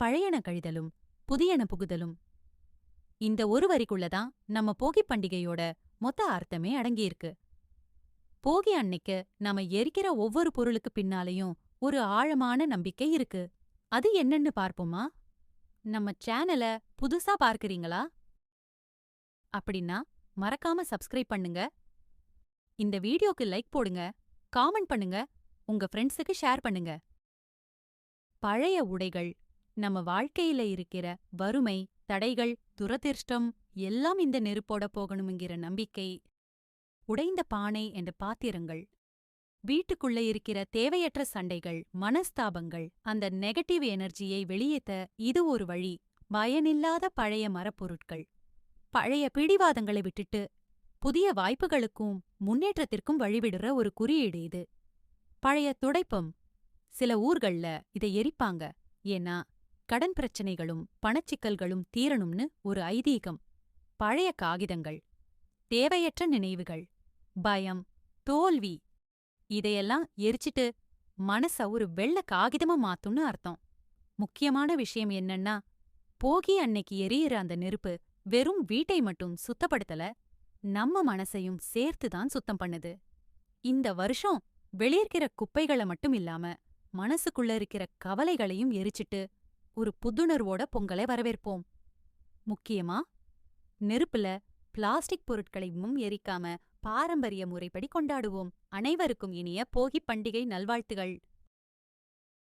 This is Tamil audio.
பழையன கழிதலும் புதியன புகுதலும். இந்த ஒரு வரிக்குள்ளதான் நம்ம போகி பண்டிகையோட மொத்த அர்த்தமே அடங்கியிருக்கு. போகி அன்னைக்கு நாம எரிக்கிற ஒவ்வொரு பொருளுக்கு பின்னாலையும் ஒரு ஆழமான நம்பிக்கை இருக்கு. அது என்னன்னு பார்ப்போமா? நம்ம சேனல புதுசா பார்க்கறீங்களா? அப்படின்னா மறக்காம சப்ஸ்கிரைப் பண்ணுங்க. இந்த வீடியோக்கு லைக் போடுங்க, காமெண்ட் பண்ணுங்க, உங்க ஃப்ரெண்ட்ஸுக்கு ஷேர் பண்ணுங்க. பழைய உடைகள் நம்ம வாழ்க்கையில இருக்கிற வறுமை, தடைகள், துரதிர்ஷ்டம் எல்லாம் இந்த நெருப்போட போகணுங்கிற நம்பிக்கை. உடைந்த பானை என்ற பாத்திரங்கள், வீட்டுக்குள்ள இருக்கிற தேவையற்ற சண்டைகள், மனஸ்தாபங்கள், அந்த நெகட்டிவ் எனர்ஜியை வெளியேத்த இது ஒரு வழி. பயனில்லாத பழைய மரப்பொருட்கள், பழைய பிடிவாதங்களை விட்டுட்டு புதிய வாய்ப்புகளுக்கும் முன்னேற்றத்திற்கும் வழிவிடுற ஒரு குறியீடு இது. பழைய துடைப்பம், சில ஊர்கள்ல இதை எரிப்பாங்க. ஏன்னா கடன் பிரச்சனைகளும் பணச்சிக்கல்களும் தீரணும்னு ஒரு ஐதீகம். பழைய காகிதங்கள், தேவையற்ற நினைவுகள், பயம், தோல்வி, இதையெல்லாம் எரிச்சிட்டு மனச ஒரு வெள்ளை காகிதமா மாத்தும்னு அர்த்தம். முக்கியமான விஷயம் என்னன்னா, போகி அன்னைக்கு எரியிற அந்த நெருப்பு வெறும் வீட்டை மட்டும் சுத்தப்படுத்தல, நம்ம மனசையும் சேர்த்துதான் சுத்தம் பண்ணுது. இந்த வருஷம் வெளியிருக்கிற குப்பைகளை மட்டும் இல்லாம மனசுக்குள்ள இருக்கிற கவலைகளையும் எரிச்சிட்டு ஒரு புத்துணர்வோட பொங்கலை வரவேற்போம். முக்கியமா நெருப்புல பிளாஸ்டிக் பொருட்களையும் எரிக்காம பாரம்பரிய முறைப்படி கொண்டாடுவோம். அனைவருக்கும் இனிய போகிப் பண்டிகை நல்வாழ்த்துகள்.